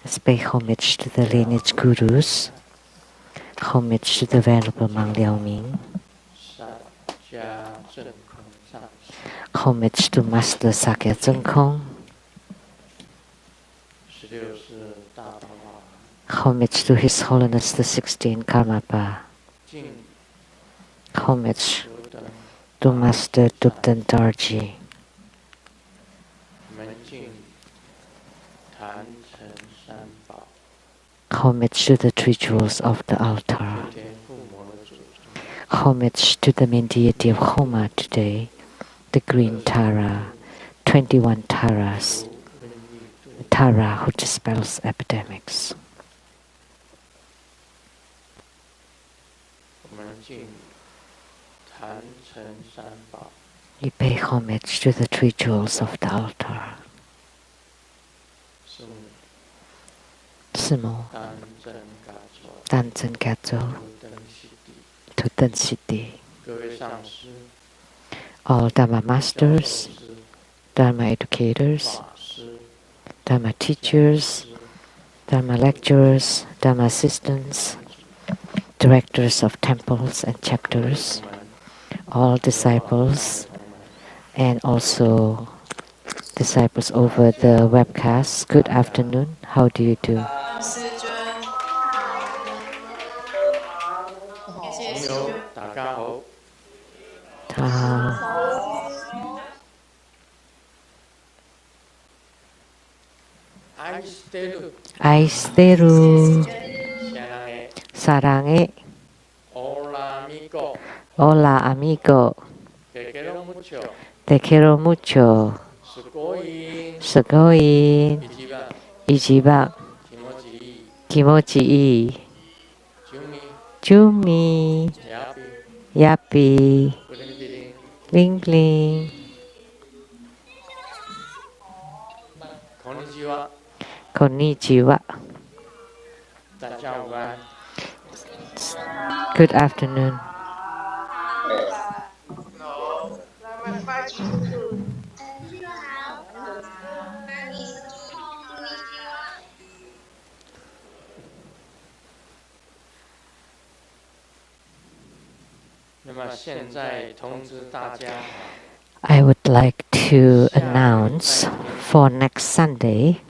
Let's pay homage to the lineage gurus, homage to the Venerable Mang Liaoming, homage to Master Sakya Zhengkong, homage to His Holiness the 16th Karmapa, homage to Master Dubdan Darji, homage to the three jewels of the altar, homage to the main deity of Homa today, the green Tara, 21 Taras, Tara who dispels epidemics. We pay homage to the three jewels of the altar. Simo, Danzen Gato, Tutan City. All Dharma masters, Dharma educators, Dharma teachers, Dharma lecturers, Dharma assistants, directors of temples and chapters, all disciples, and also disciples over the webcast. Good afternoon. How do you do? Aisteru, Sarange, Hola amigo, te quiero mucho, Sugoi, Ichiba, Kimochi ii, Jumi, Yappy, Bling Bling. Konnichiwa. Good afternoon. I would like to announce for next Sunday,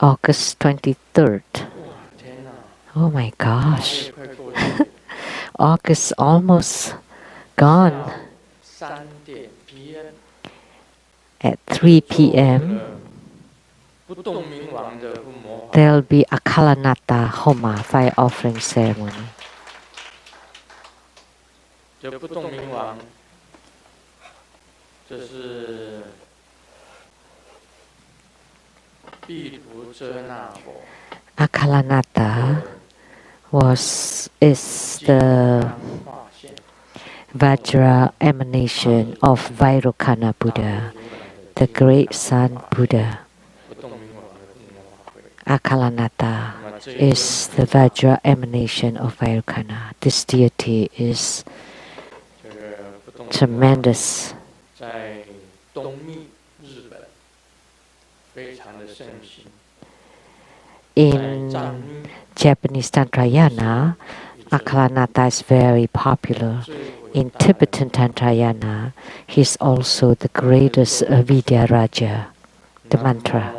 August 23rd. Oh my gosh. August almost gone. At 3 p.m. there'll be a Kalanata Homa fire offering ceremony. Akalanata is the Vajra emanation of Vairocana Buddha, the great Sun Buddha. Akalanata is the Vajra emanation of Vairocana. This deity is tremendous. In Japanese Tantrayana, Akalanata is very popular. In Tibetan Tantrayana, he's also the greatest Vidyaraja, the mantra.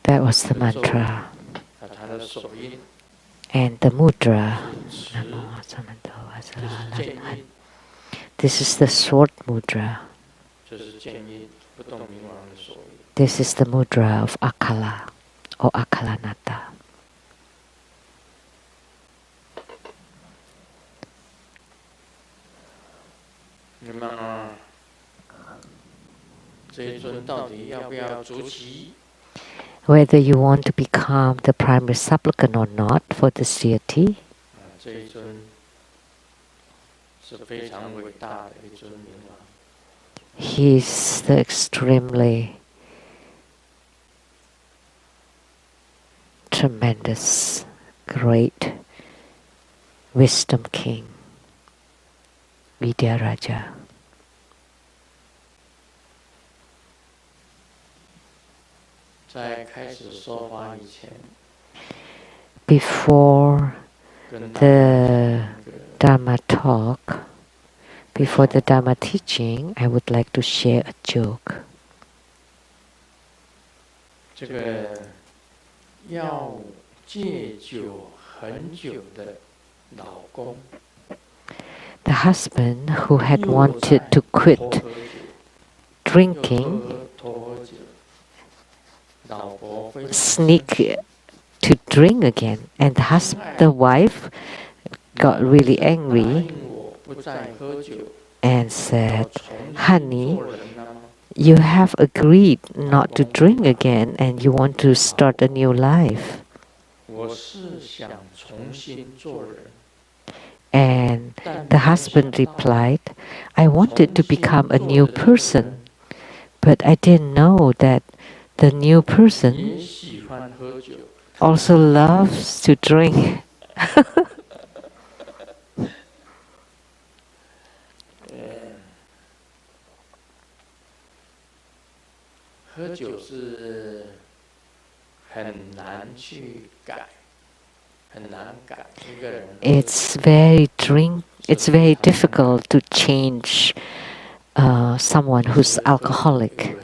That was the mantra. And the Mudra. This is the short Mudra. This is the Mudra of Akala or Akalanata. Whether you want to become the primary supplicant or not for this deity, He's the extremely tremendous, great wisdom king, Vidyaraja. Before the Dharma talk, before the Dharma teaching, I would like to share a joke. The husband who had wanted to quit drinking sneaked to drink again, and the wife got really angry and said, "Honey, you have agreed not to drink again and you want to start a new life." And the husband replied, "I wanted to become a new person, but I didn't know that the new person also loves to drink." It's very difficult to change someone who's alcoholic.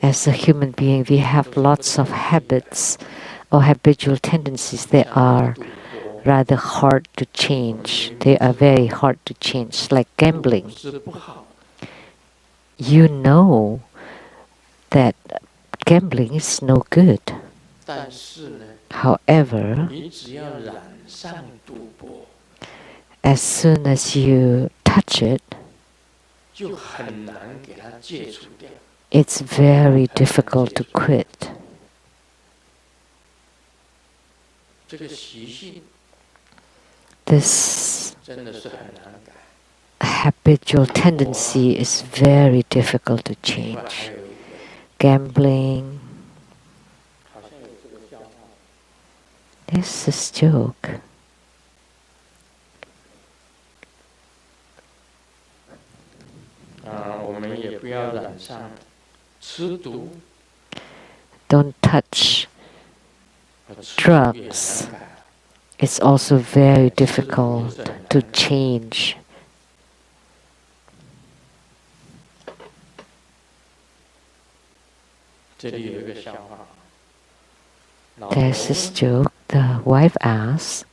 As a human being, we have lots of habits or habitual tendencies that are rather hard to change. They are very hard to change, like gambling. You know that gambling is no good. However, as soon as you touch it, it's very difficult to quit. This habitual tendency is very difficult to change. Gambling. This is a joke. Don't touch drugs. It's also very difficult to change. There's this joke. The wife asks,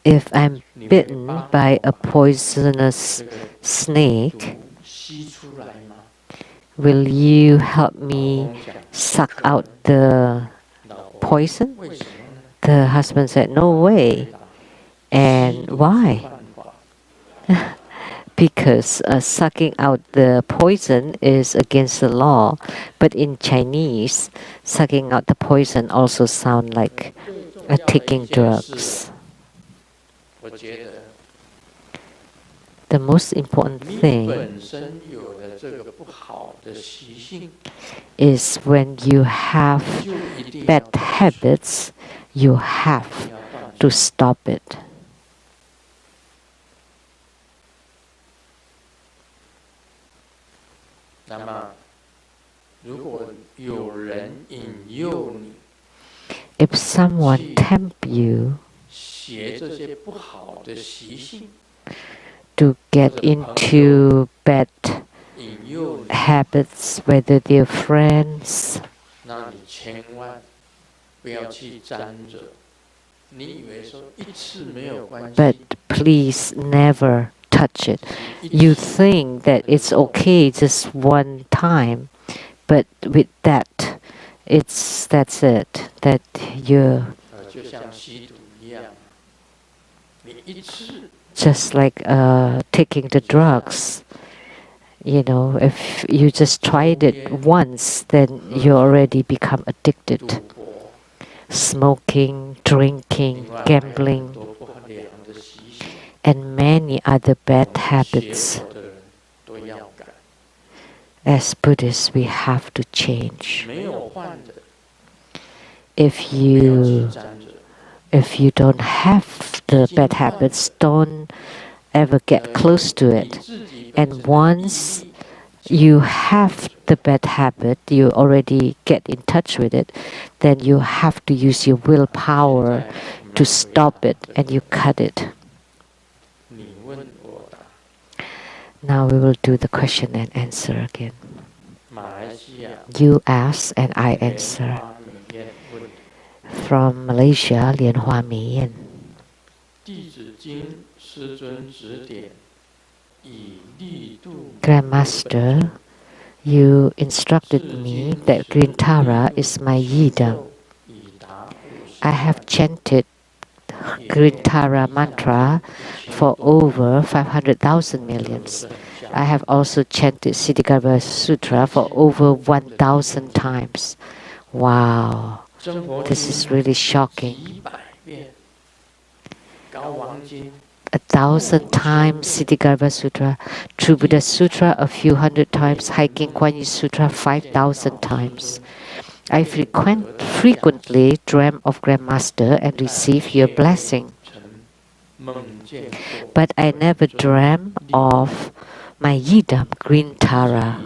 "If I'm bitten by a poisonous snake, will you help me suck out the poison?" The husband said, "No way." "And why?" Because sucking out the poison is against the law, but in Chinese, sucking out the poison also sounds like taking drugs. The most important thing is when you have bad habits, you have to stop it. If someone tempts you to get into bad habits, whether they're friends, but please never touch it. You think that it's okay just one time, but with that, that's it. That you're just like taking the drugs. You know, if you just tried it once, then you already become addicted. smoking, drinking, gambling, and many other bad habits. As Buddhists, we have to change. If you don't have the bad habits, don't ever get close to it. And once you have the bad habit, you already get in touch with it, then you have to use your willpower to stop it, and you cut it. Now we will do the question and answer again. You ask and I answer. From Malaysia, Lian Hua Mian. Grandmaster, you instructed me that Green Tara is my yidam. I have chanted Green Tara mantra for over 500,000 millions. I have also chanted Siddhigarbha Sutra for over 1,000 times. Wow, this is really shocking. 1,000 times Siddhigarbha Sutra, True Buddha Sutra a few hundred times, Hiking Kuan Yin Sutra 5,000 times. I frequently dream of Grandmaster and receive your blessing. But I never dream of my yidam, Green Tara.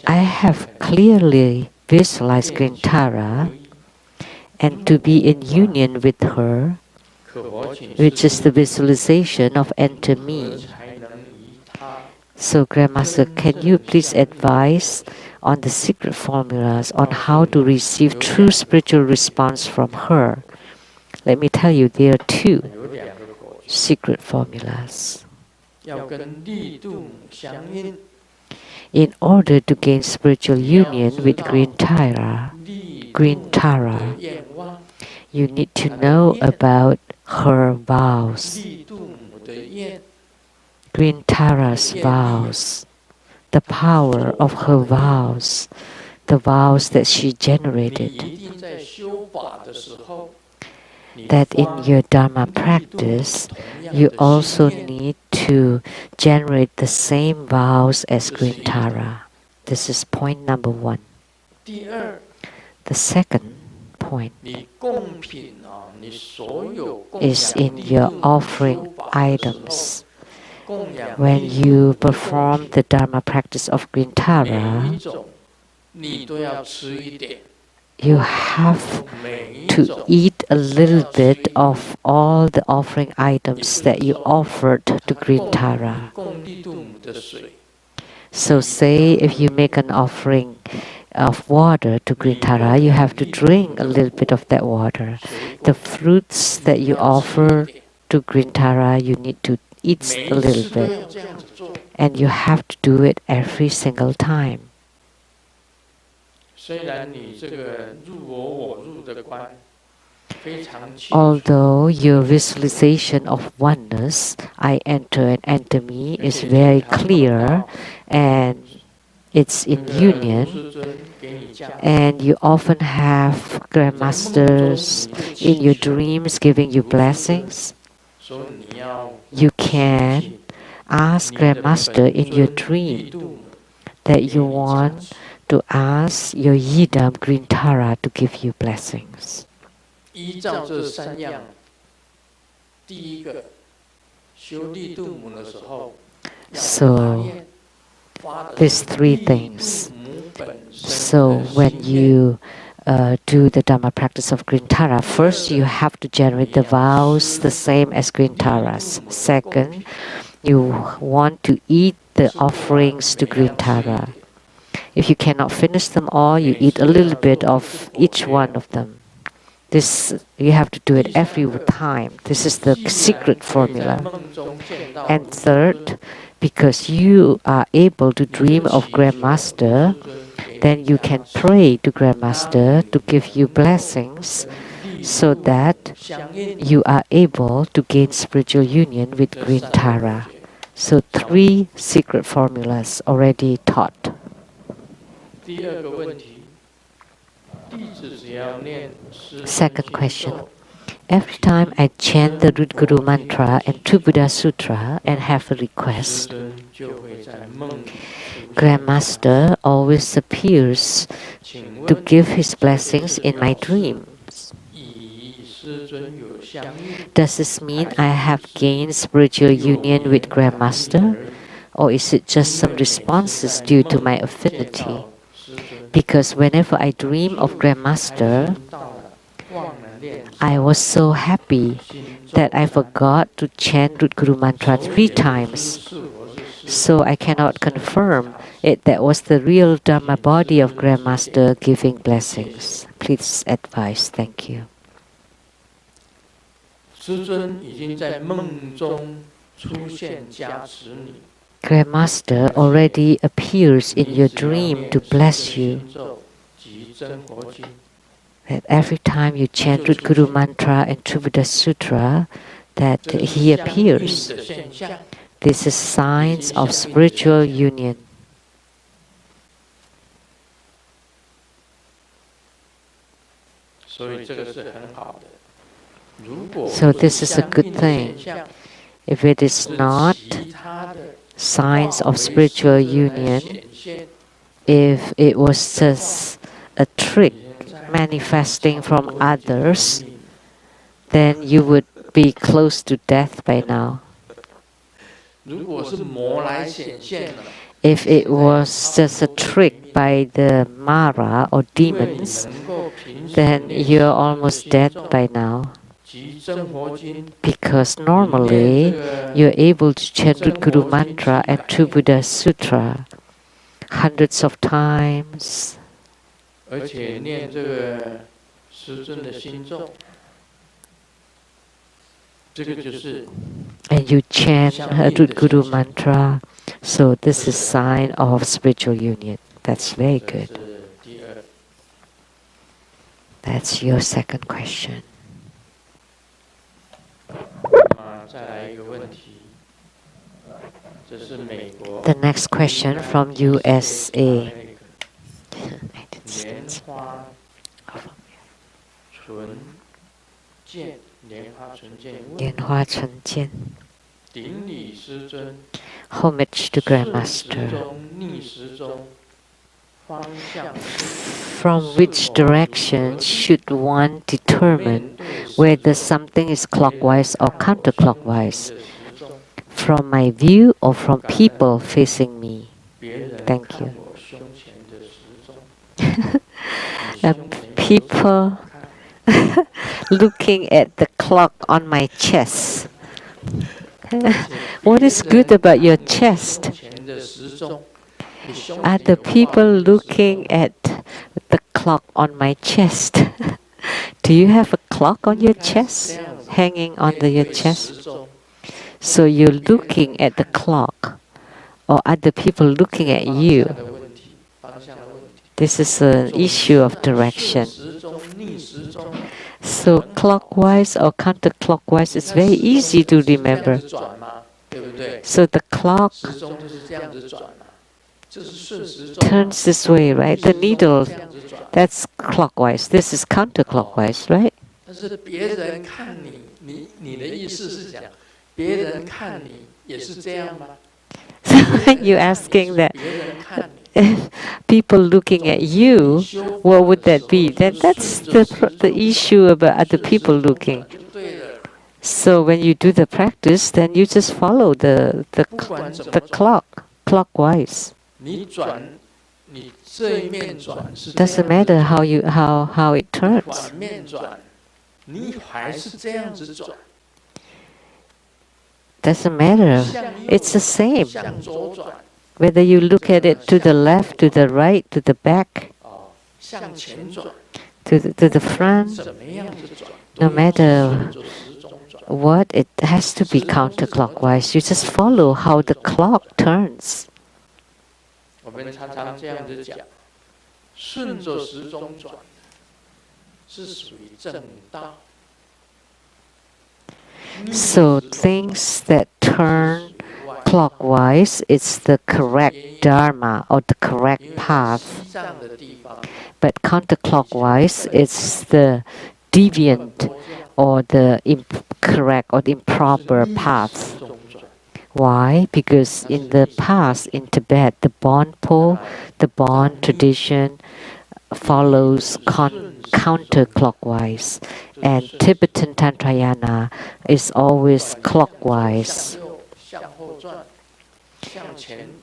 I have clearly visualized Green Tara and to be in union with her, which is the visualization of enter me. So Grandmaster, can you please advise on the secret formulas on how to receive true spiritual response from her? Let me tell you, there are two secret formulas. In order to gain spiritual union with Green Tara, you need to know about her vows. Green Tara's vows, the power of her vows, the vows that she generated. That in your Dharma practice, you also need to generate the same vows as Green Tara. This is point number one. The second point is in your offering items. When you perform the Dharma practice of Green Tara, you have to eat a little bit of all the offering items that you offered to Green Tara. So say if you make an offering of water to Green Tara, you have to drink a little bit of that water. The fruits that you offer to Green Tara, you need to eat a little bit. And you have to do it every single time. Although your visualization of oneness, I enter and enter me, is very clear and it's in union, and you often have grandmasters in your dreams giving you blessings, you can ask Grandmaster in your dream that you want to ask your yidam Green Tara to give you blessings. So, these three things. So, when you do the Dhamma practice of Green Tara, first you have to generate the vows the same as Green Tara's. Second, you want to eat the offerings to Green Tara. If you cannot finish them all, you eat a little bit of each one of them. This, you have to do it every time. This is the secret formula. And third, because you are able to dream of Grandmaster, then you can pray to Grandmaster to give you blessings so that you are able to gain spiritual union with Green Tara. So 3 secret formulas already taught. Second question. Every time I chant the Root Guru Mantra and Two Buddha Sutra and have a request, Grandmaster always appears to give his blessings in my dreams. Does this mean I have gained spiritual union with Grandmaster? Or is it just some responses due to my affinity? Because whenever I dream of Grandmaster, I was so happy that I forgot to chant Root Guru Mantra 3 times. So I cannot confirm it that was the real Dharma body of Grandmaster giving blessings. Please advise. Thank you. Grandmaster already appears in your dream to bless you. That every time you chant Root Guru Mantra and Tribhuda Sutra, that he appears. This is signs of spiritual union. So this is a good thing. If it is not signs of spiritual union, if it was just a trick manifesting from others, then you would be close to death by now. If it was just a trick by the Mara or demons, then you're almost dead by now. Because normally you're able to chant Root Guru Mantra and True Buddha Sutra hundreds of times. And you chant Root Guru Mantra, so this is sign of spiritual union. That's very good. That's your second question. The next question from USA. Homage to Grandmaster. From which direction should one determine whether something is clockwise or counterclockwise? From my view or from people facing me? Thank you. People looking at the clock on my chest. What is good about your chest? Are the people looking at the clock on my chest? Do you have a clock on your chest? Hanging on your chest? So you're looking at the clock, or are the people looking at you? This is an issue of direction. So clockwise or counterclockwise is very easy to remember. So the clock turns this way, right? The needle, that's clockwise. This is counterclockwise, right? You're asking that people looking at you, what would that be? That's the issue about other people looking. So when you do the practice, then you just follow the clock, clockwise. Doesn't matter how it turns. Doesn't matter. It's the same. Whether you look at it to the left, to the right, to the back, to the front, no matter what, it has to be counterclockwise. You just follow how the clock turns. So things that turn clockwise is the correct dharma or the correct path, but counterclockwise is the deviant or the incorrect or the improper path. Why? Because in the past in Tibet, the Bon Po, the Bon tradition follows counterclockwise, and Tibetan Tantrayana is always clockwise.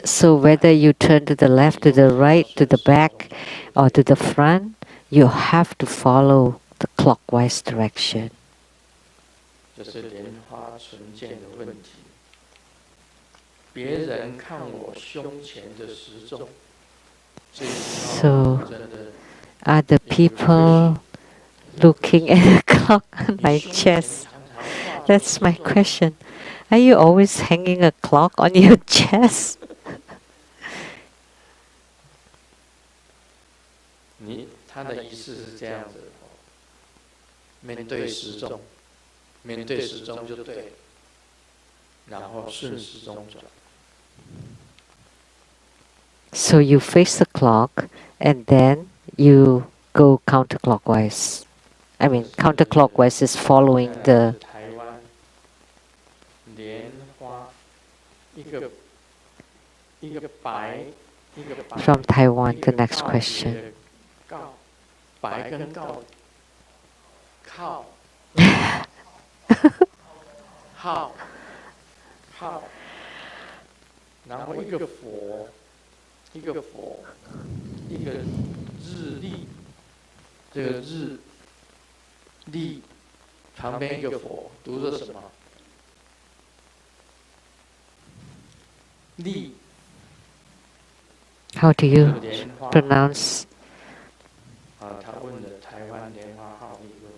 So whether you turn to the left, to the right, to the back, or to the front, you have to follow the clockwise direction. So, other people looking at the clock on my chest? That's my question. Are you always hanging a clock on your chest? 他的仪式是这样子，面对时钟，面对时钟就对了，然后顺时钟转。So you face the clock, and then you go counterclockwise. I mean, counterclockwise is following the. 台湾莲花，一个白，一个白。From Taiwan, the next question. 白跟告靠，好，然后一个佛，一个日历，这个日历旁边一个佛，读着什么？历。How do you pronounce? 他问的台湾莲花号理论，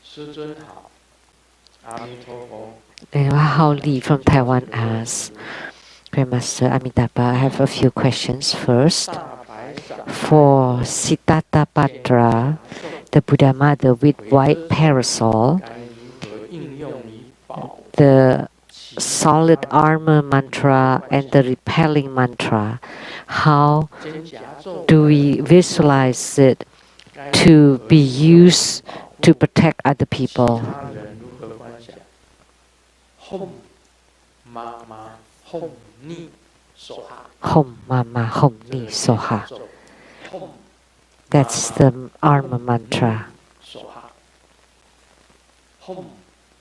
师尊好，阿弥陀佛。How Li from Taiwan asks, Grandmaster Amitabha, I have a few questions. First, for Siddhartha, the Buddha Mother with white parasol, the solid armor mantra and the repelling mantra, how do we visualize it to be used to protect other people? Hom Mama Hom Ni Soha. That's the armor mantra. Hom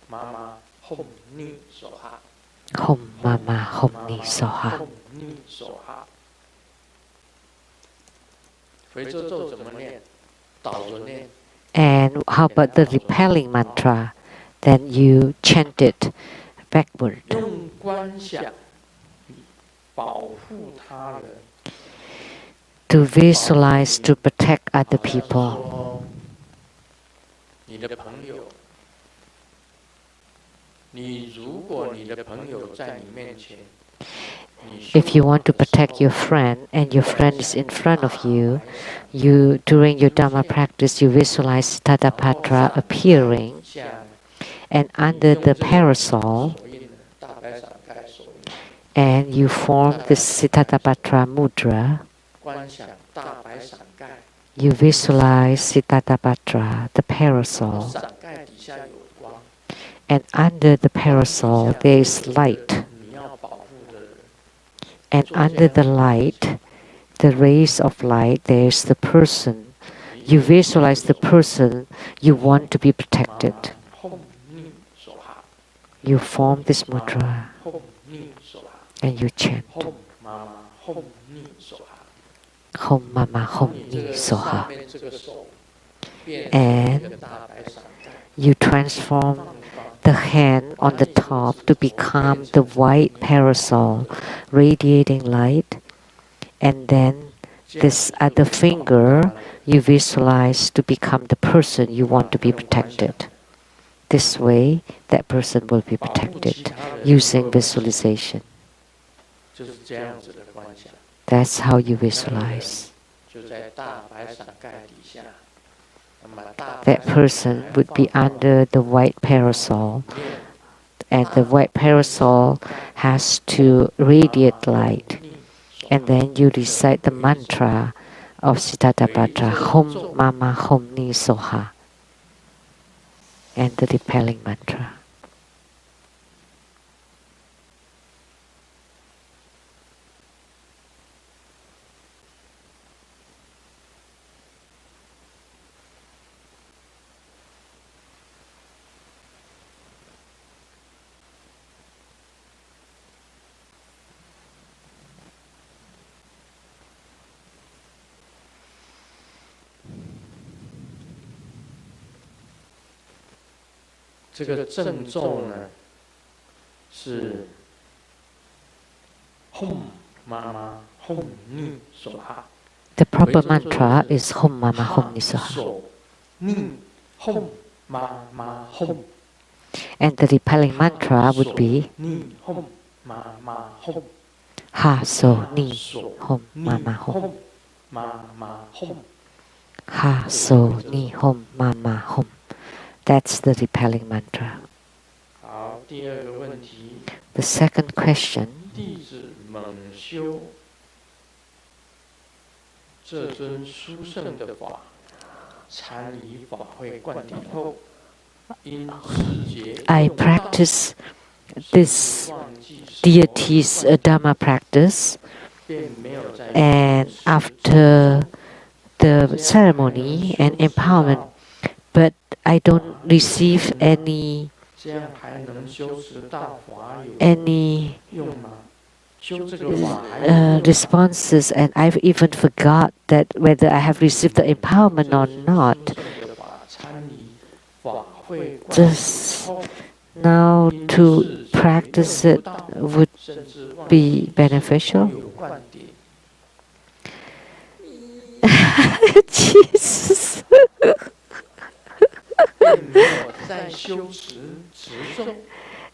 Mama Hom Ni Soha. And how about the repelling mantra? Then you chant it backward. To visualize, to protect other people. If you want to protect your friend and your friend is in front of you, during your Dhamma practice, you visualize Siddhartha appearing, and under the parasol, and you form the Siddhartha Mudra. You visualize Siddhartha, the parasol, and under the parasol there is light. And under the light, the rays of light, there is the person. You visualize the person you want to be protected. You form this mudra and you chant. Hom Mama Hom Ni Soha. And you transform the hand on the top to become the white parasol, radiating light. And then this other finger you visualize to become the person you want to be protected. This way, that person will be protected using visualization. That's how you visualize. That person would be under the white parasol, and the white parasol has to radiate light. And then you recite the mantra of Siddhartha Hom Mama Hom Ni Soha, and the repelling mantra.这个正咒呢是 Hom Mama Hom Ni Soha。 The proper mantra is Hom Mama Hom Ni Soha. Ni Hom Mama Hom. And the repelling mantra would be Ni Hom Mama Hom. Ha So Ni Hom Mama Hom. Mama Hom. Ha So Ni Hom Mama Hom. That's the repelling mantra. 好，第二个问题。 The second question. 弟子猛修这尊殊胜的法，参与法会灌顶后，因持节 I practice this deity's Dharma practice, 便没有在 and after the ceremony and empowerment, but I don't receive any 这样还能修持大法有 any 用吗？修这个法还有用吗？ responses, and I've even forgot that whether I have received the empowerment or not. 参与法会灌顶 Just 后， now to practice it would 甚至忘 be beneficial. 有灌顶， Jesus. 便没有在修持持诵。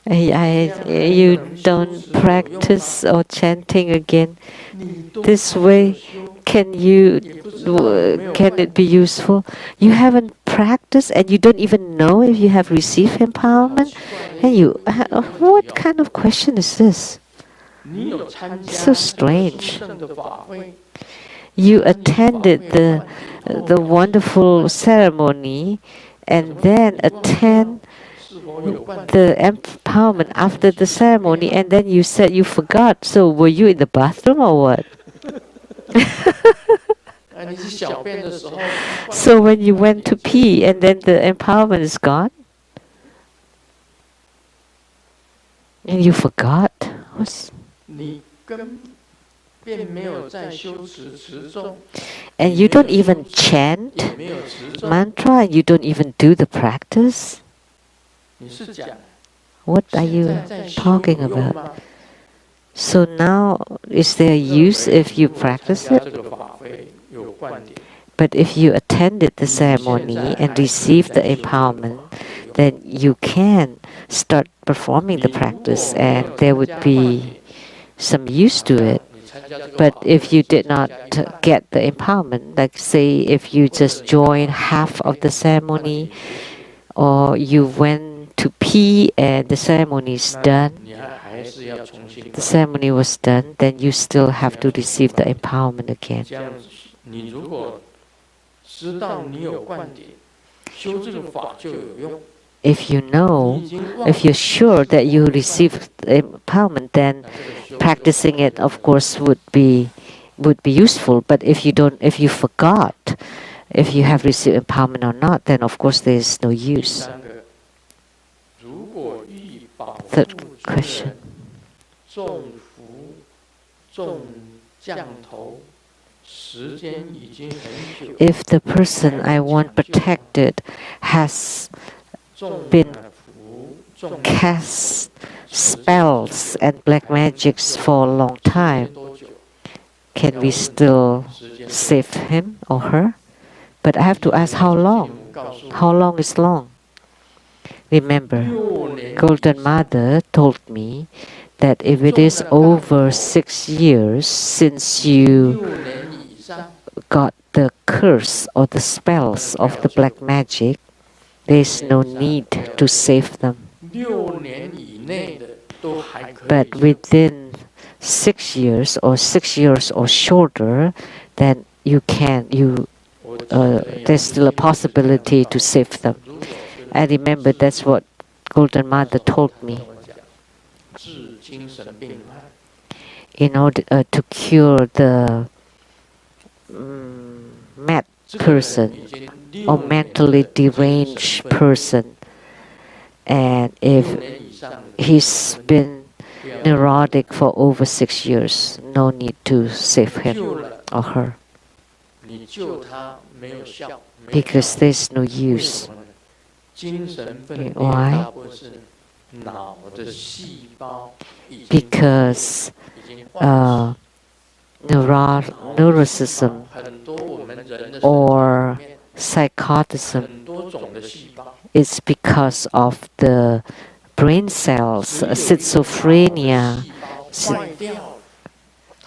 You don't practice or chanting again. This way, can it be useful? You haven't practiced and you don't even know if you have received empowerment. And what kind of question is this? So strange. You attended the wonderful ceremony and then attend the empowerment after the ceremony, and then you said you forgot. So were you in the bathroom or what? So when you went to pee and then the empowerment is gone? And you forgot? And you don't even chant mantra, and you don't even do the practice? What are you talking about? So now, is there use if you practice it? But if you attended the ceremony and received the empowerment, then you can start performing the practice and there would be some use to it. But if you did not get the empowerment, like say if you just joined half of the ceremony, or you went to pee and the ceremony is done, the ceremony was done, then you still have to receive the empowerment again. If you know, if you're sure that you received the empowerment, then practicing it, of course, would be useful. But if you forgot, if you have received empowerment or not, then of course there is no use. Third question. If the person I want protected has been cast spells and black magics for a long time, can we still save him or her? But I have to ask how long? How long is long? Remember, Golden Mother told me that if it is over 6 years since you got the curse or the spells of the black magic, there is no need to save them. But within 6 years or 6 years or shorter, then there's still a possibility to save them. I remember that's what Golden Mother told me. In order to cure the mad person or mentally deranged person, and if he's been neurotic for over 6 years, no need to save him or her, because there's no use. Why? Because neuroticism or psychotism is because of the brain cells, schizophrenia,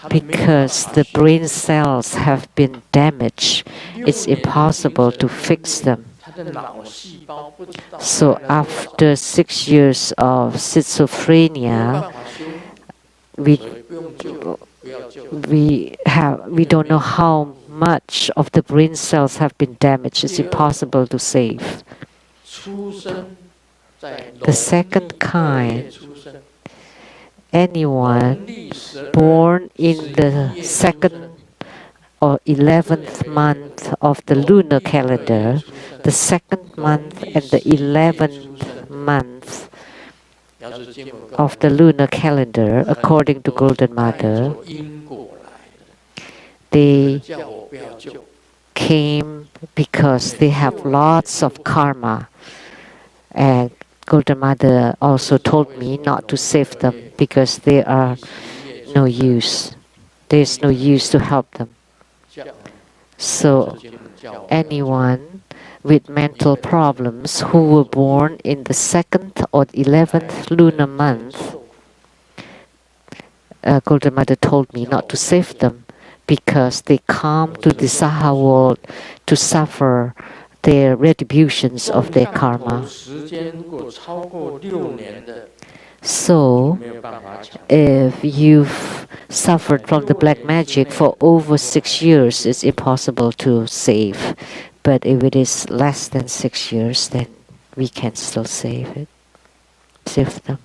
because the brain cells have been damaged. It's impossible to fix them. So after 6 years of schizophrenia, we don't know how much of the brain cells have been damaged. It's impossible to save. The second kind, anyone born in the 2nd or 11th month of the lunar calendar, the 2nd month and the 11th month of the lunar calendar, according to Golden Mother, they came because they have lots of karma. And Golden Mother also told me not to save them because they are no use. There's no use to help them. So anyone with mental problems who were born in the 2nd or 11th lunar month, Golden Mother told me not to save them because they come to the Saha world to suffer their retributions of their karma. So, if you've suffered from the black magic for over 6 years, it's impossible to save. But if it is less than 6 years, then we can still save them.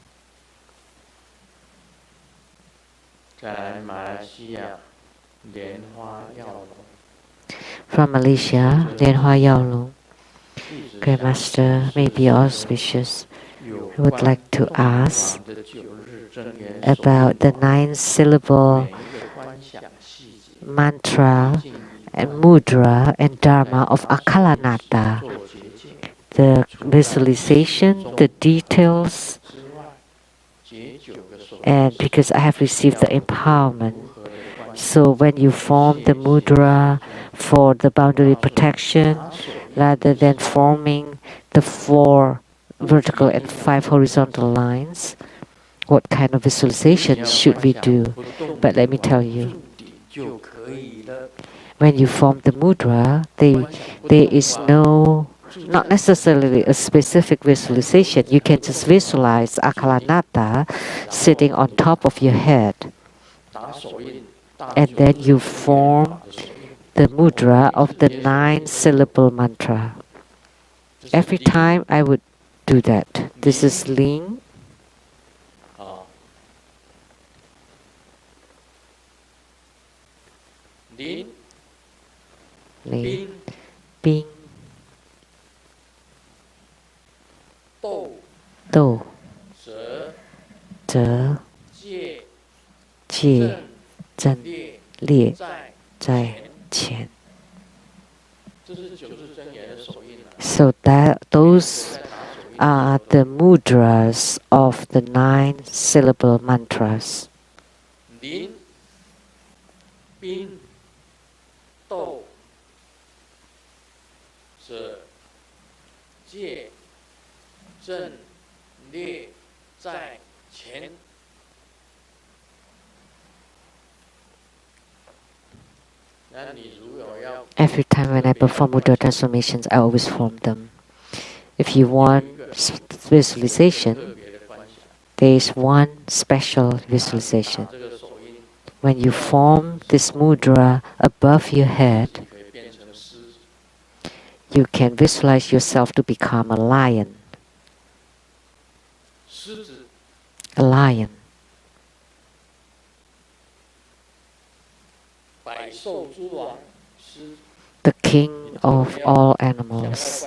From Malaysia, Lian Hua Yao Long. Grandmaster may be auspicious. I would like to ask about the 9-syllable mantra and mudra and dharma of Akalanata. The visualization, the details, and because I have received the empowerment. So when you form the mudra for the boundary protection, rather than forming the 4 vertical and 5 horizontal lines, what kind of visualization should we do? But let me tell you, when you form the mudra, there is not necessarily a specific visualization. You can just visualize Akalanata sitting on top of your head. And then you form the mudra of the 9-syllable mantra. Every time I would do that. This is Ling. Ling. Bing. Do. Zhe. Jie. Zhen. Lie. Zai. Qian. So those are the mudras of the 9-syllable mantras. Lin, Bin, Do, Zhe, Jie, Zhen, Lie, Zai, Qian. Every time when I perform mudra transformations, I always form them. If you want visualization, there is one special visualization. When you form this mudra above your head, you can visualize yourself to become a lion. A lion. The king of all animals.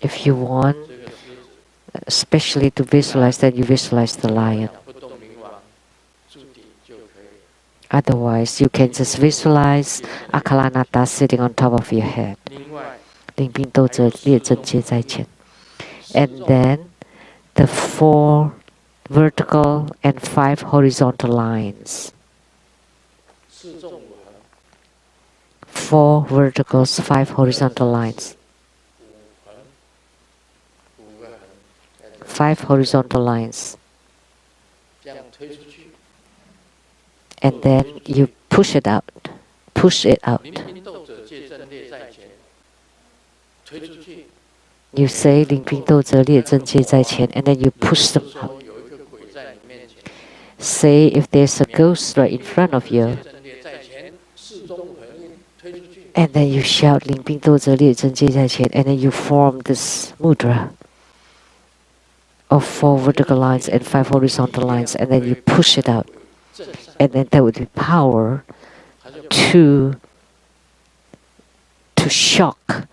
If you want, especially to visualize that, you visualize the lion. Otherwise, you can just visualize Akalanata sitting on top of your head. And then the 4 vertical and 5 horizontal lines. 4 verticals, 5 horizontal lines. 5 horizontal lines. And then you push it out. Push it out. You say 领兵斗者列阵皆在前, and then you push them out. Say if there's a ghost right in front of you, and then you shout 领兵斗者列阵皆在前, and then you form this mudra of 4 vertical lines and 5 horizontal lines, and then you push it out. And then there would be power to shock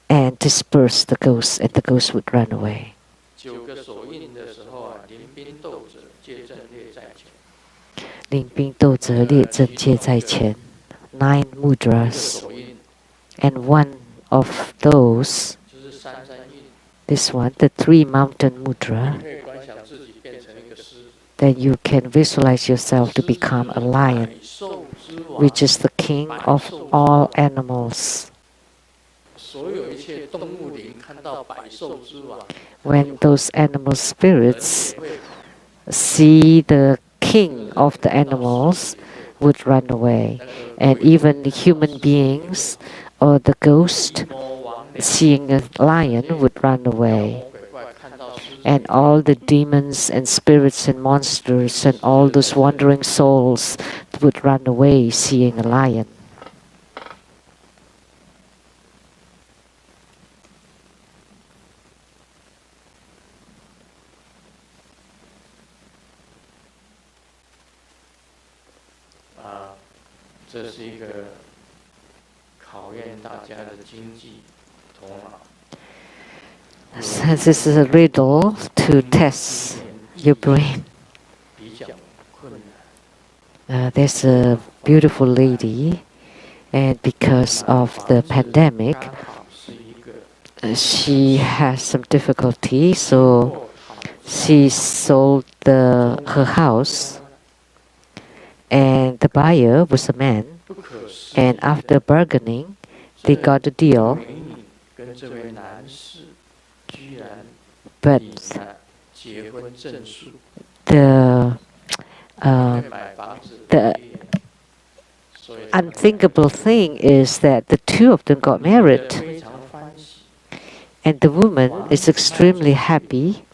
and disperse the ghosts, and the ghosts would run away. 领兵斗者列阵皆在前. 9 mudras, and one of those, this one, the 3 mountain mudra, then you can visualize yourself to become a lion, which is the king of all animals. When those animal spirits see the king of the animals, would run away. And even the human beings or the ghost seeing a lion would run away. And all the demons and spirits and monsters and all those wandering souls would run away seeing a lion. This is a riddle to test your brain. There's a beautiful lady, and because of the pandemic, she has some difficulty, so she sold her house, and the buyer was a man, and after bargaining, they got a deal. But the unthinkable thing is that the 2 of them got married, and the woman is extremely happy.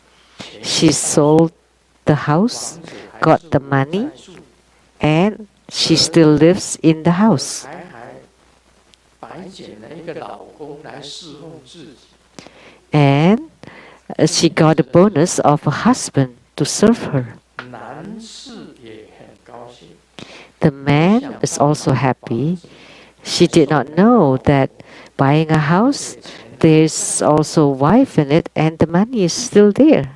She sold the house, got the money, and she still lives in the house. And she got a bonus of a husband to serve her. The man is also happy. She did not know that buying a house, there's also a wife in it, and the money is still there.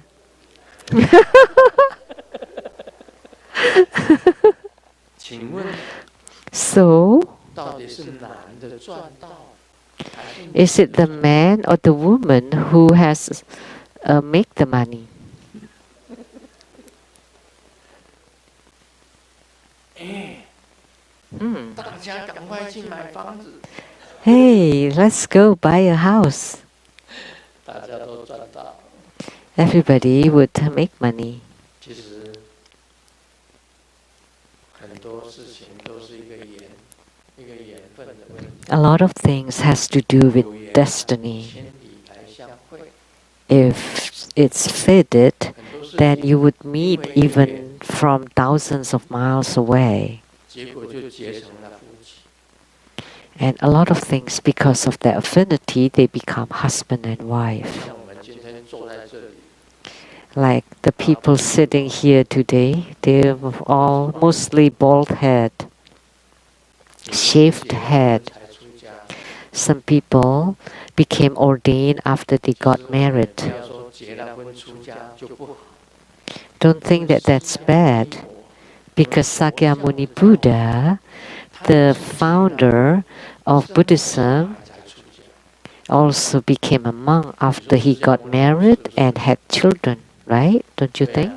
So, is it the man or the woman who has make the money? Hey, let's go buy a house. Everybody would make money. A lot of things has to do with destiny. if it's fitted, then you would meet even from thousands of miles away. And a lot of things, because of their affinity, they become husband and wife. Like the people sitting here today, they're all mostly bald head, shaved head. Some people became ordained after they got married. Don't think that that's bad, because Sakyamuni Buddha, the founder of Buddhism, also became a monk after he got married and had children, right? Don't you think?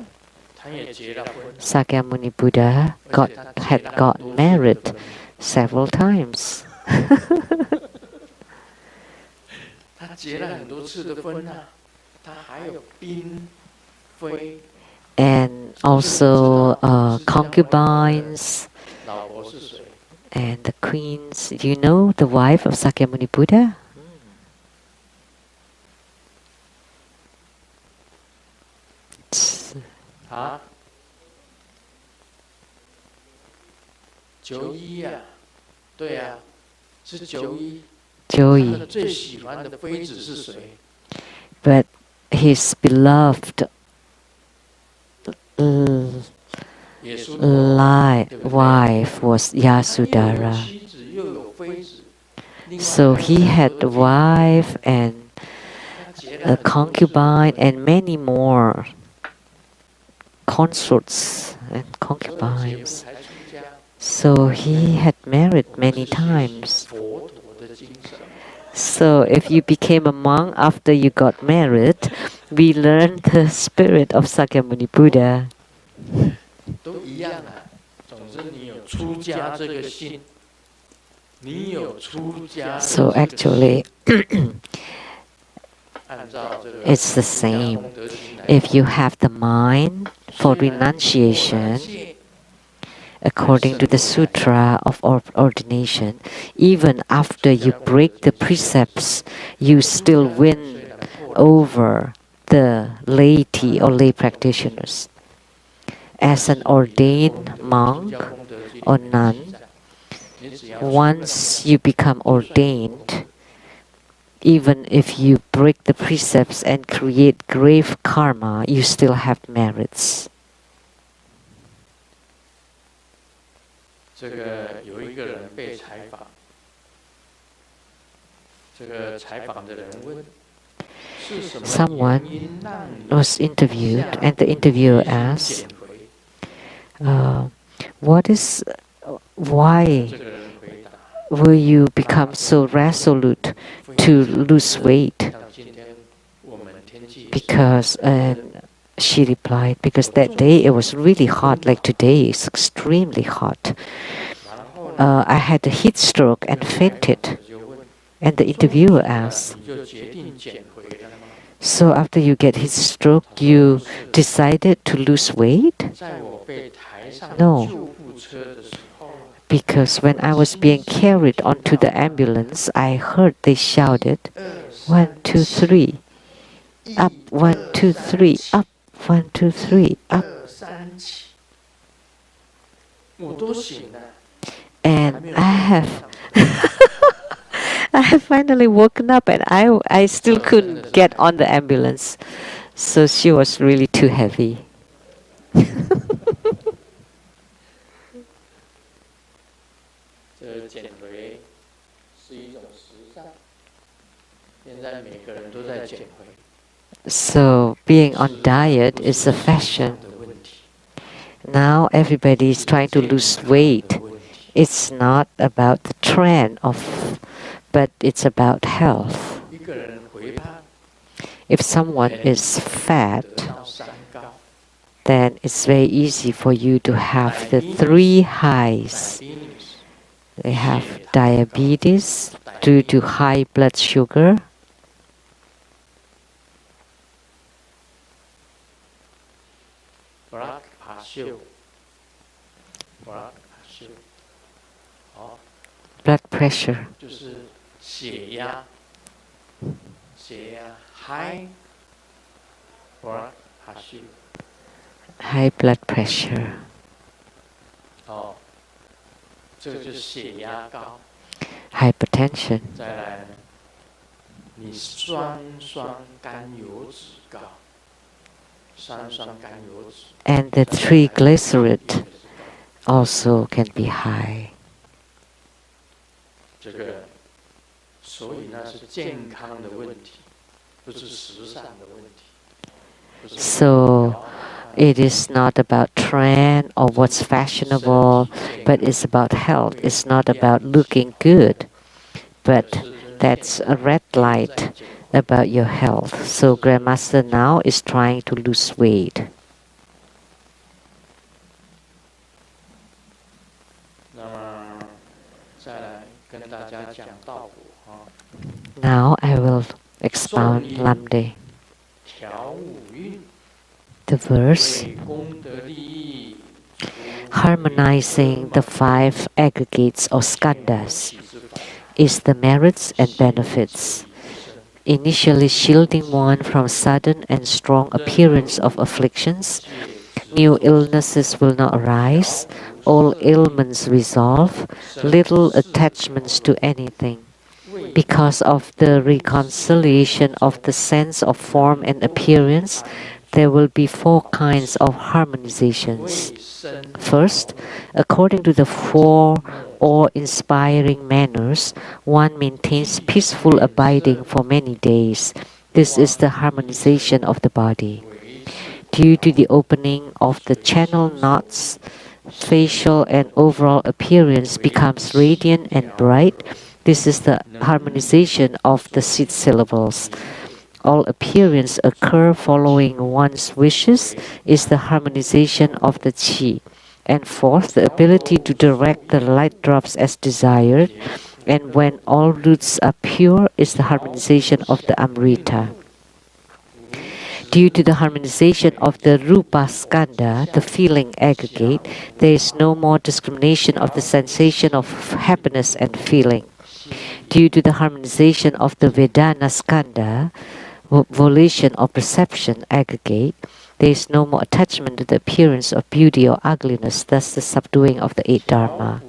Sakyamuni Buddha had gotten married several times. And also concubines and the queens. Do you know the wife of Sakyamuni Buddha? Joey. But his beloved wife was Yasudhara. So he had a wife and a concubine and many more consorts and concubines. So he had married many times. So if you became a monk after you got married, we learned the spirit of Sakyamuni Buddha. So actually, it's the same. If you have the mind for renunciation, according to the Sutra of Ordination, even after you break the precepts, you still win over the laity or lay practitioners. As an ordained monk or nun, once you become ordained, even if you break the precepts and create grave karma, you still have merits. Someone was interviewed, and the interviewer asked, why will you become so resolute to lose weight? Because, she replied, because that day it was really hot, like today it's extremely hot. I had a heat stroke and fainted. And the interviewer asked, so after you get heat stroke, you decided to lose weight? No. Because when I was being carried onto the ambulance, I heard they shouted, 1, 2, 3, up, 1, 2, 3, up, 1, 2, 3, up. And I have I have finally woken up, and I still couldn't get on the ambulance. So she was really too heavy. So being on diet is a fashion. Now everybody is trying to lose weight. It's not about the trend but it's about health. If someone is fat, then it's very easy for you to have the 3 highs. They have diabetes due to high blood sugar, blood pressure, high blood pressure. 哦，这个就是血压高。 Hypertension. 再来呢，你酸甘油脂高，酸甘油脂。 And the triglyceride also can be high. 这个，所以那是健康的问题，不是时尚的问题。So it is not about trend or what's fashionable, but it's about health. It's not about looking good, but that's a red light about your health. So Grandmaster now is trying to lose weight. 那么，再来跟大家讲道果啊。 Now I will expound Lamdre. 调五蕴。 The verse, harmonizing the 5 aggregates or Skandas, is the merits and benefits, initially shielding one from sudden and strong appearance of afflictions. New illnesses will not arise, all ailments resolve, little attachments to anything. Because of the reconciliation of the sense of form and appearance, there will be 4 kinds of harmonizations. First, according to the 4 awe-inspiring manners, one maintains peaceful abiding for many days. This is the harmonization of the body. Due to the opening of the channel knots, facial and overall appearance becomes radiant and bright. This is the harmonization of the 6 syllables. All appearance occur following one's wishes is the harmonization of the qi. And fourth, the ability to direct the light drops as desired. And when all roots are pure is the harmonization of the amrita. Due to the harmonization of the rupa skanda, the feeling aggregate, there is no more discrimination of the sensation of happiness and feeling. Due to the harmonization of the vedana skanda, volition or perception aggregate, there is no more attachment to the appearance of beauty or ugliness, thus the subduing of the 8 dharma.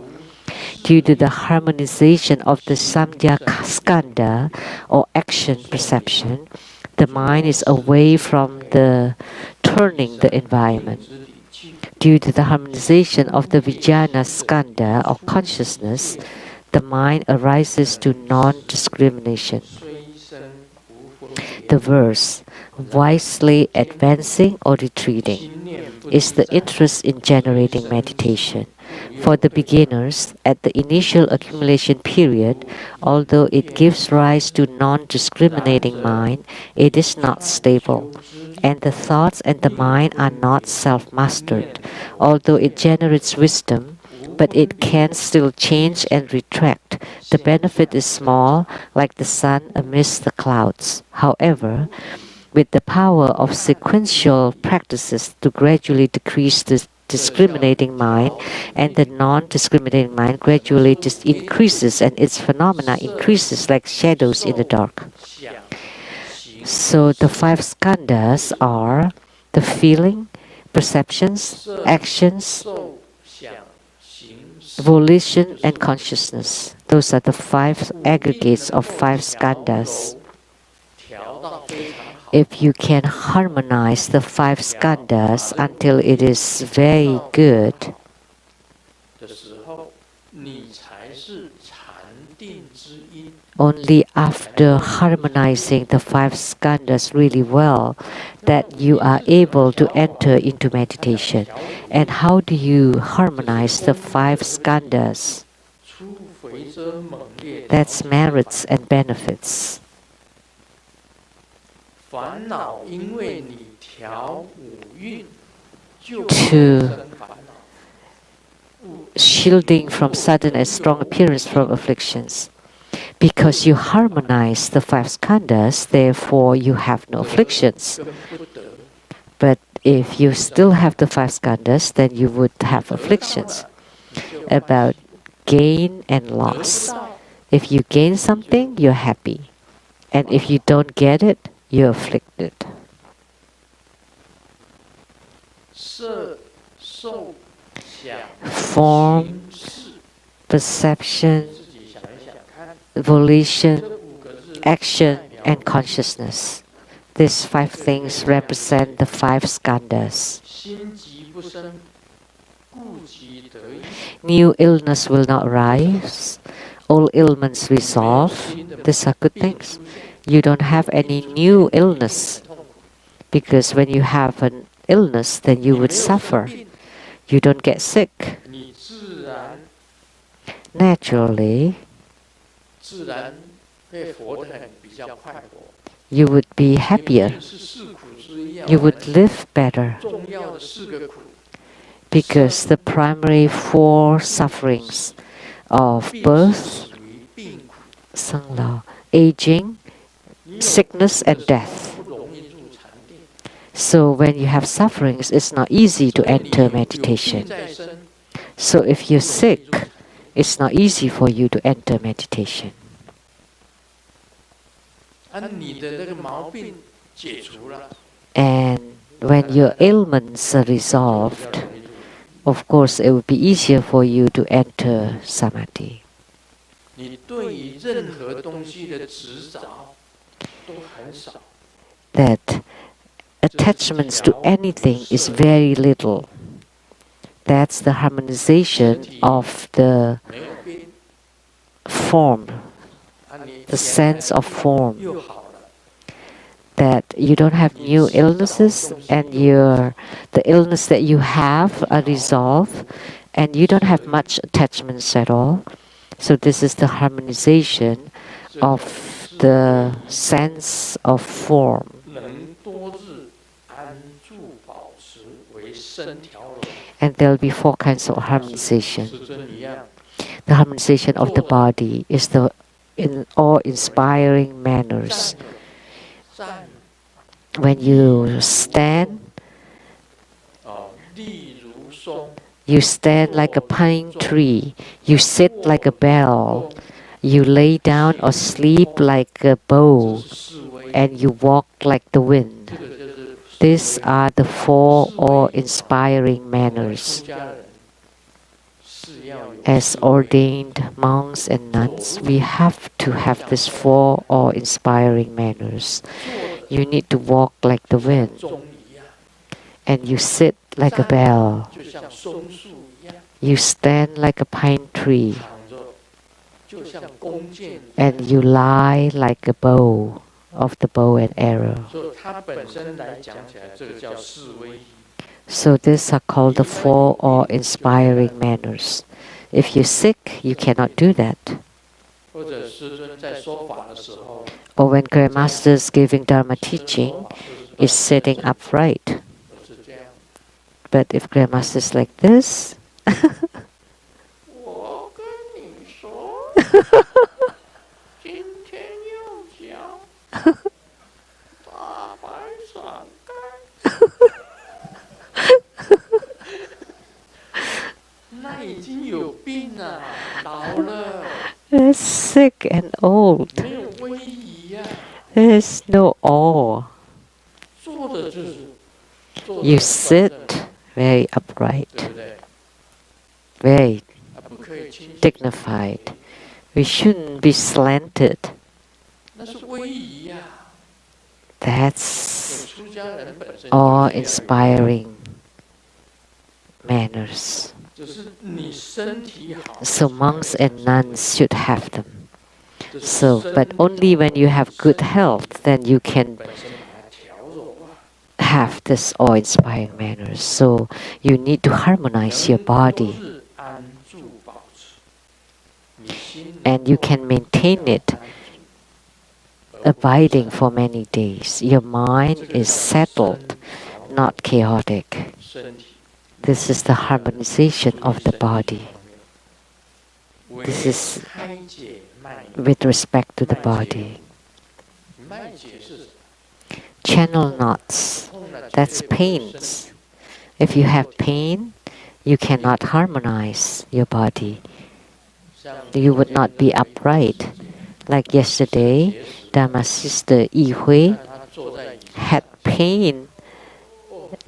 Due to the harmonization of the samkhya skanda or action perception, the mind is away from the turning the environment. Due to the harmonization of the vijnana skanda or consciousness, the mind arises to non-discrimination. The verse, wisely advancing or retreating, is the interest in generating meditation. For the beginners, at the initial accumulation period, although it gives rise to non-discriminating mind, it is not stable, and the thoughts and the mind are not self-mastered. Although it generates wisdom, but it can still change and retract. The benefit is small, like the sun amidst the clouds. However, with the power of sequential practices to gradually decrease the discriminating mind, and the non-discriminating mind gradually increases, and its phenomena increases like shadows in the dark. So the 5 skandhas are the feeling, perceptions, actions, volition, and consciousness. Those are the 5 aggregates of 5 skandhas. If you can harmonize the 5 skandhas until it is very good, only after harmonizing the 5 skandhas really well that you are able to enter into meditation. And how do you harmonize the 5 skandhas? That's merits and benefits. To shielding from sudden and strong appearance from afflictions. Because you harmonize the 5 skandhas, therefore you have no afflictions. But if you still have the 5 skandhas, then you would have afflictions about gain and loss. If you gain something, you're happy. And if you don't get it, you're afflicted. form, perception, volition, action, and consciousness. These 5 things represent the 5 skandhas. New illness will not rise. All ailments resolve. These are good things. You don't have any new illness. Because when you have an illness, then you would suffer. You don't get sick. Naturally, you would be happier. You would live better. Because the primary 4 sufferings of birth, aging, sickness, and death. So when you have sufferings, it's not easy to enter meditation. So if you're sick, it's not easy for you to enter meditation. And when your ailments are resolved, of course it would be easier for you to enter samadhi. That attachments to anything is very little. That's the harmonization of the form, the sense of form. That you don't have new illnesses and the illness that you have are resolved and you don't have much attachments at all. So this is the harmonization of the sense of form. And there will be 4 kinds of harmonization. The harmonization of the body is the awe-inspiring manners. When you stand like a pine tree. You sit like a bell. You lay down or sleep like a bow. And you walk like the wind. These are the 4 awe-inspiring manners. As ordained monks and nuns, we have to have these 4 awe-inspiring manners. You need to walk like the wind. And you sit like a bell. You stand like a pine tree. And you lie like a bow of the bow and arrow. So these are called the 4 awe-inspiring manners. If you're sick, you cannot do that. Or when Grandmaster is giving Dharma teaching, is sitting upright. But if Grandmaster is like this, it's sick and old. There's no awe. You sit very upright, very dignified. We shouldn't be slanted. That's awe-inspiring manners. So monks and nuns should have them. But only when you have good health, then you can have this awe-inspiring manners. So you need to harmonize your body. And you can maintain it, abiding for many days. Your mind is settled, not chaotic. This is the harmonization of the body. This is with respect to the body. Channel knots, that's pains. If you have pain, you cannot harmonize your body. You would not be upright. Like yesterday, Dharma Sister Yi Hui had pain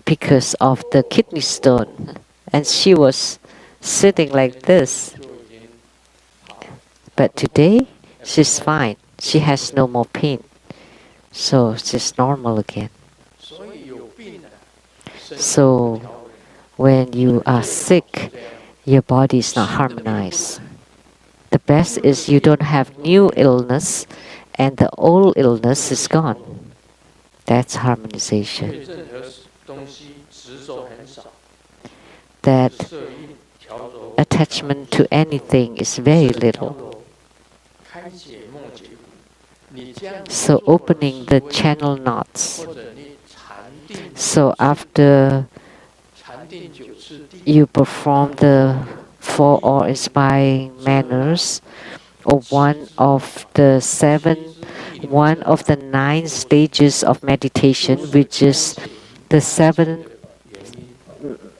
because of the kidney stone. And she was sitting like this. But today, she's fine. She has no more pain. So she's normal again. So when you are sick, your body is not harmonized. The best is you don't have new illness and the old illness is gone. That's harmonization. That attachment to anything is very little. So opening the channel knots. So after you perform the 4 awe-inspiring manners, or one of the 9 stages of meditation, which is the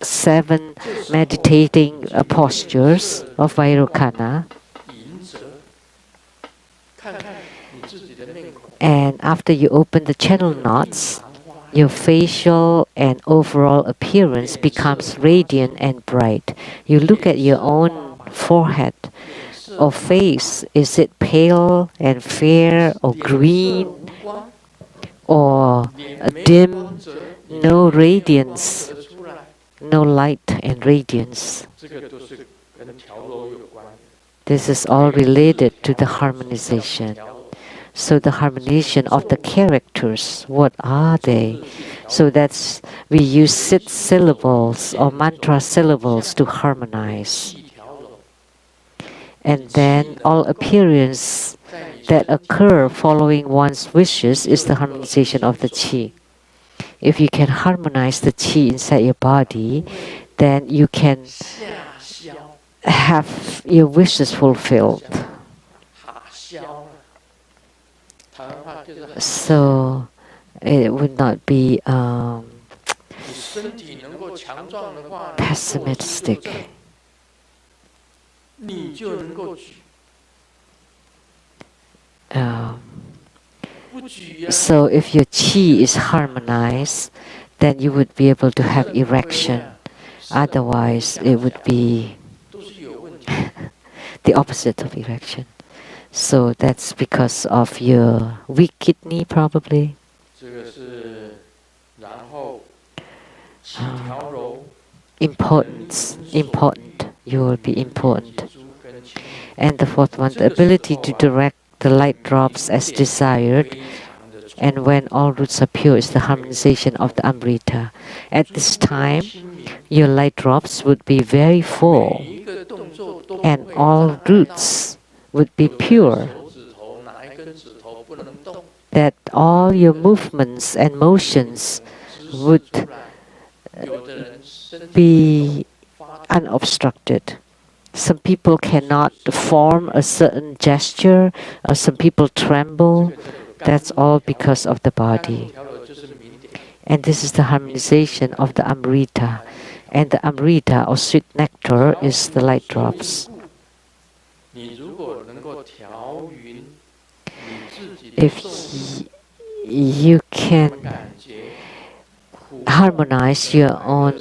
seven meditating postures of Vairocana. And after you open the channel knots, your facial and overall appearance becomes radiant and bright. You look at your own forehead or face. Is it pale and fair or green or dim? No radiance, no light and radiance. This is all related to the harmonization. So the harmonization of the characters, what are they? So that's, we use syllables or mantra syllables to harmonize. And then all appearance that occur following one's wishes is the harmonization of the qi. If you can harmonize the qi inside your body, then you can have your wishes fulfilled. So it would not be pessimistic. So if your qi is harmonized, then you would be able to have erection. Otherwise, it would be the opposite of erection. So that's because of your weak kidney, probably. Important. You will be important. And the 4th one, the ability to direct the light drops as desired. And when all roots are pure, is the harmonization of the Amrita. At this time, your light drops would be very full, and all roots would be pure. That all your movements and motions would be unobstructed. Some people cannot form a certain gesture, or some people tremble. That's all because of the body. And this is the harmonization of the Amrita. And the Amrita, or sweet nectar, is the light drops. If you can harmonize your own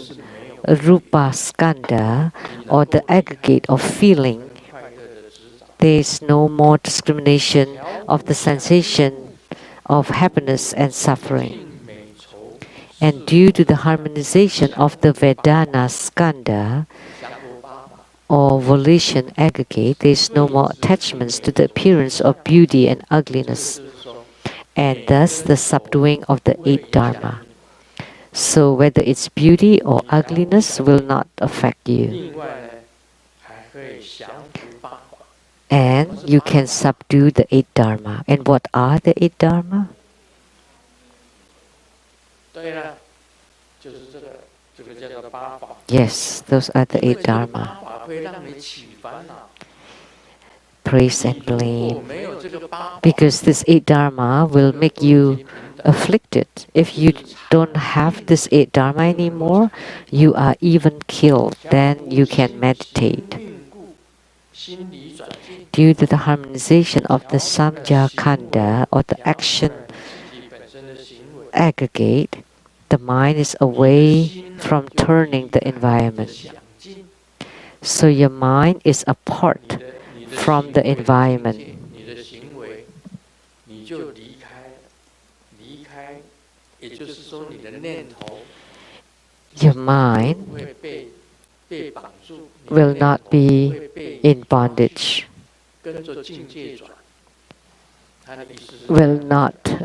Rupa Skanda, or the aggregate of feeling, there is no more discrimination of the sensation of happiness and suffering. And due to the harmonization of the Vedana Skanda, or volition aggregate, there is no more attachments to the appearance of beauty and ugliness, and thus the subduing of the 8 dharma. So whether it's beauty or ugliness will not affect you. And you can subdue the 8 dharma. And what are the 8 dharma? Yes, those are the 8 dharma. Praise and blame. Because this 8 dharma will make you afflicted. If you don't have this 8 dharma anymore, you are even killed. Then you can meditate. Due to the harmonization of the Samjha Khanda, or the action aggregate, The mind is away from turning the environment. So your mind is apart from the environment. Your mind will not be in bondage, will not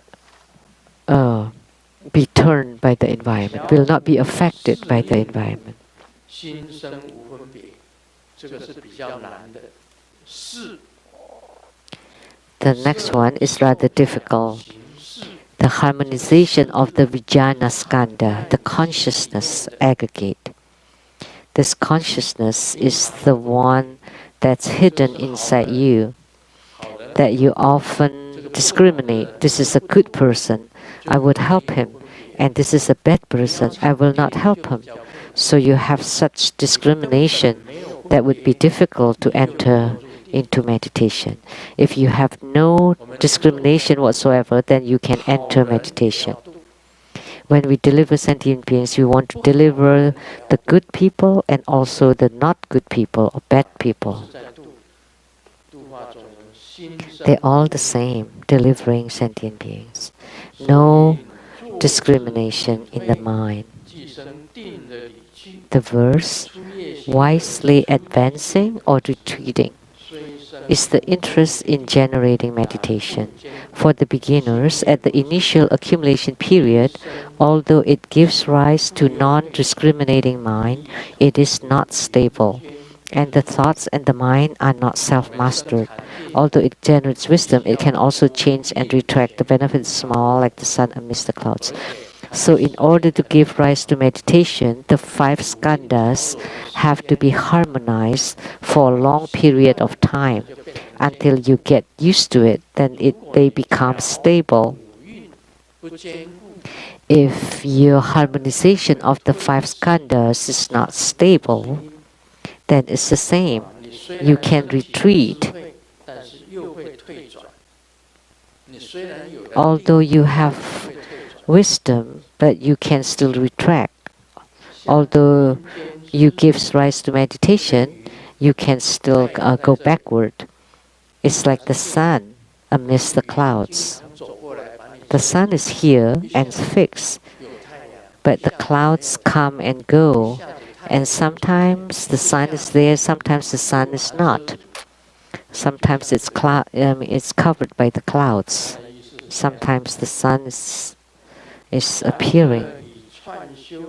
be turned by the environment, will not be affected by the environment. The next one is rather difficult. The harmonization of the Vagina Skanda, the consciousness aggregate. This consciousness is the one that's hidden inside you, that you often discriminate. This is a good person, I would help him, and this is a bad person, I will not help him. So you have such discrimination that would be difficult to enter into meditation. If you have no discrimination whatsoever, then you can enter meditation. When we deliver sentient beings, we want to deliver the good people and also the not good people or bad people. They're all the same, delivering sentient beings. No discrimination in the mind. The verse, wisely advancing or retreating, is the interest in generating meditation. For the beginners, at the initial accumulation period, although it gives rise to non-discriminating mind, it is not stable, and the thoughts and the mind are not self-mastered. Although it generates wisdom, it can also change and retract. The benefit is small, like the sun amidst the clouds. So in order to give rise to meditation, the 5 skandhas have to be harmonized for a long period of time until you get used to it. Then they become stable. If your harmonization of the 5 skandhas is not stable, then it's the same. You can retreat. Although you have wisdom, but you can still retract. Although you give rise to meditation, you can still go backward. It's like the sun amidst the clouds. The sun is here and fixed, but the clouds come and go, and sometimes the sun is there, sometimes the sun is not. Sometimes it's covered by the clouds. Sometimes the sun is appearing.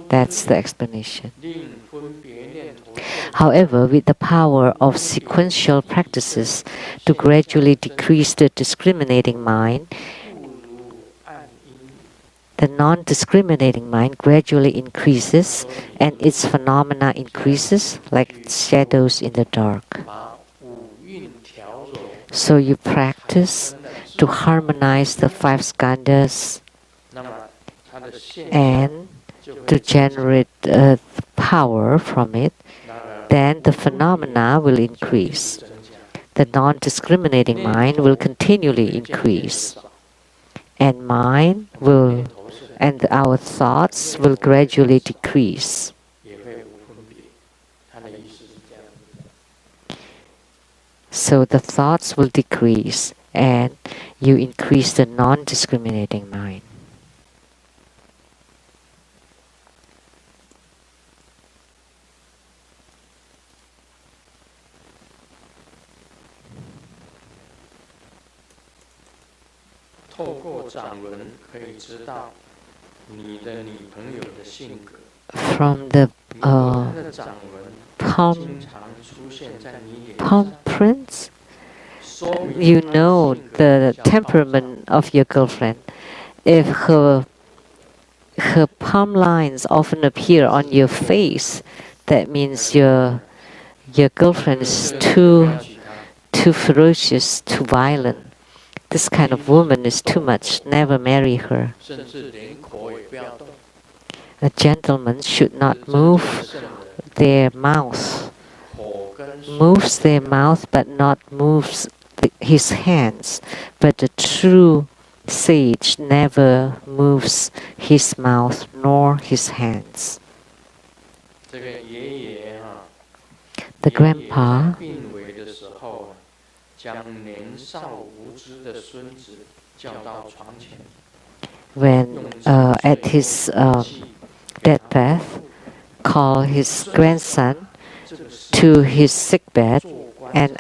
That's the explanation. However, with the power of sequential practices to gradually decrease the discriminating mind, the non-discriminating mind gradually increases and its phenomena increases like shadows in the dark. So you practice to harmonize the 5 skandhas and to generate power from it, then the phenomena will increase. The non-discriminating mind will continually increase, and our thoughts will gradually decrease. So the thoughts will decrease, and you increase the non-discriminating mind. From the palm prints, you know the temperament of your girlfriend. If her palm lines often appear on your face, that means your girlfriend is too ferocious, too violent. This kind of woman is too much. Never marry her. A gentleman should not move their mouth. Moves their mouth but not moves his hands. But the true sage never moves his mouth nor his hands. 这个爷爷啊， The 爷爷在 grandpa, 病危的时候，将年少无知的孙子叫到床前， when at his deathbed, called his grandson to his sickbed and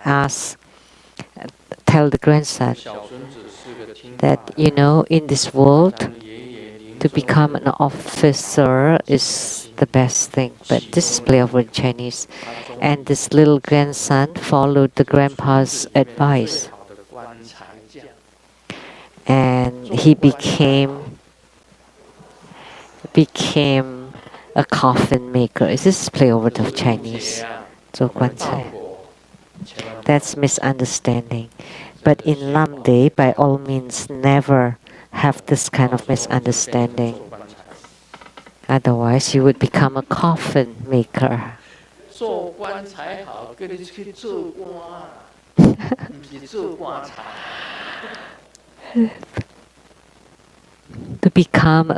tell the grandson 小孙子是个听话 that, 的， you know, in this world, 当爷爷临 to 终 become an officer is the best thing. But this is play over in Chinese. 他终 And this little grandson followed the grandpa's 村子里面 advice, 最好的棺材匠， and he became a coffin maker. Is this play over 这 of 是误解 Chinese? 啊！做我们的棺材。道果千万不要 That's misunderstanding. 真 But 的 in 学好 Lamdre, by all means, never have this kind of 到时候就变成 misunderstanding. 做棺材。 Otherwise, you would become a coffin maker. 做棺材好，跟你去做棺，不是做棺材。 To become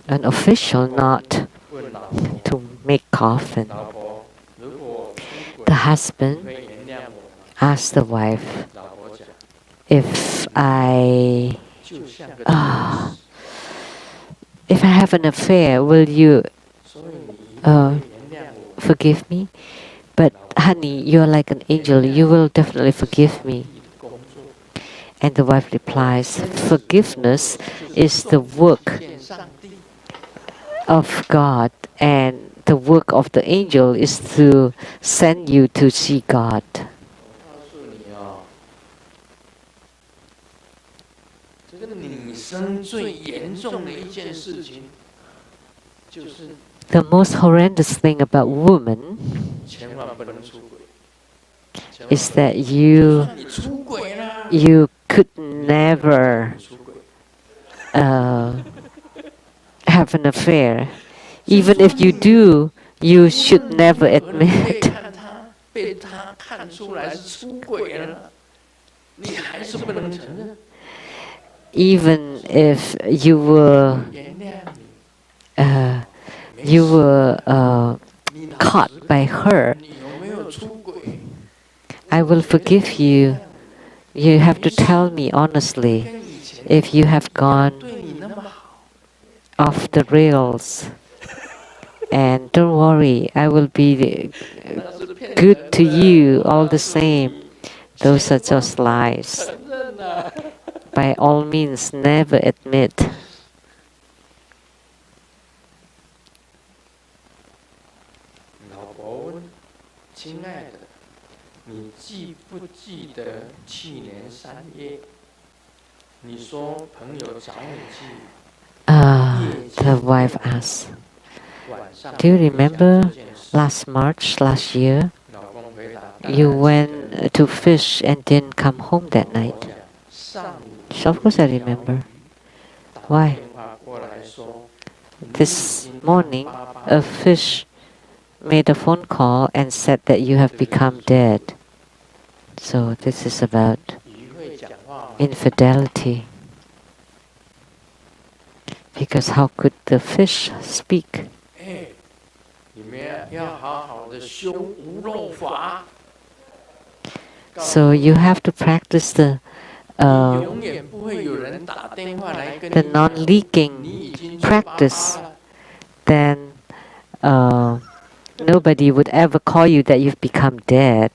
an official, not 问老婆， to make coffin. 老婆，如果出轨， The 你 husband 会原谅我吗？ asked the wife, 老婆讲， if I 就像个 啊 天使， if I have an affair, will you 所以你一定会原谅我。 forgive me? But honey, you're like an angel. You will definitely forgive me. 工作 And the wife replies, forgiveness is the work 见上帝， of God, and the work of the angel is to send you to see God. 告诉你哦，这个女生最严重的一件事情，就是 The most horrendous thing about women 千万不能出轨。 is that 就 you 算你出轨了， you could never 出轨， have an affair. Even if you do, you should never 被 admit. 看他被他看出来是出轨了，你还是不能承认， Even if you were 原谅你。 you were 你老 caught 实 by 告 her, 你有没有出轨？ I will forgive you. You have to tell me honestly 跟以前 if you have gone 对你那么好， off the rails. And don't worry, I will be 那是骗人 good to 的 you 我 all 告 the 诉 same. 你 Those are just lies. 承认了。 By all means, never admit. 老婆问：“亲爱的，你记不记得去年3月，你说朋友找你去 The wife asks, 晚上 do you 分享 remember 这件事？” last March, last year, 老公回答：“ you went to fish and didn't come home that night? 上午 Of course I remember. 打 Why? 电话过来说， This morning, a fish made a phone call and said that you have become dead. So this is about 鱼会讲话吗？ infidelity. Because how could the fish speak? 哎，你们要好好的修无漏法。 So you have to practice the 永远不会有人打电话来跟 the 你讲， non-leaking 你已经去爸爸 practice. 了。 Then nobody would ever call you that you've become dead.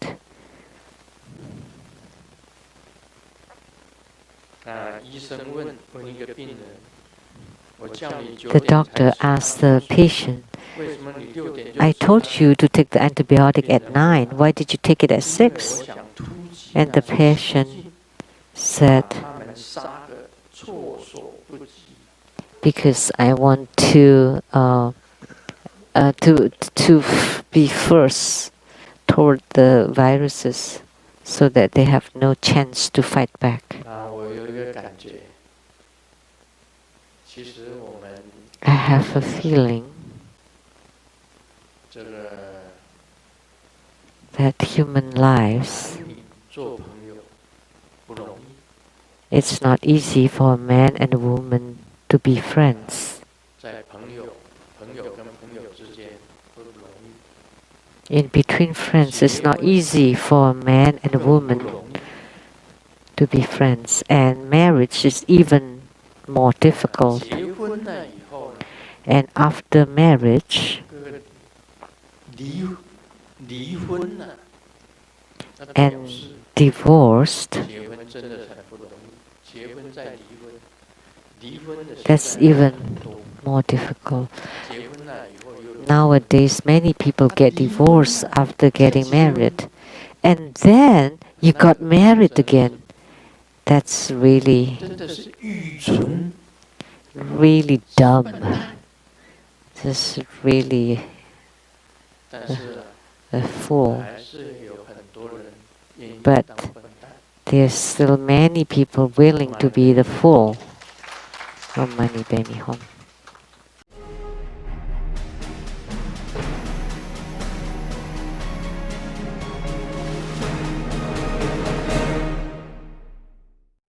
医生问一个病人，我叫你9 The 点 doctor 才 asked 吃 the 饭， patient, 为什么你6点就 I 吃 told 饭 you to take the antibiotic at 9. Why did you take it at 因为我 6? 想突击 And the 那些细 patient 菌， said, 把他们杀个措手不及。 because I want to be first toward the viruses so that they have no chance to fight back. 我有一个感觉，其实我们 I have a feeling 这个 that human lives 男女做朋友不容易。It's not easy for a man and a woman to be friends. 在朋友跟朋友之间会不容易。 In between friends, it's not easy for a man and a 更不 woman 容易。 to be friends, and marriage is even more difficult. 结婚了以后呢， And after marriage 这个离婚了，那表 and 示 divorced, 结婚真的很不容易。结婚再离婚，离婚的 that's 现在 even 很多。 more difficult. 结婚了以后又 Nowadays, many people get divorced after getting married. And then you got married again. That's really, 真的是愚蠢， really dumb. This is really 但是 a fool. 还是有很多人愿意 But 当笨蛋。 there's still many people willing to be the fool. Om Mani Padme Hum.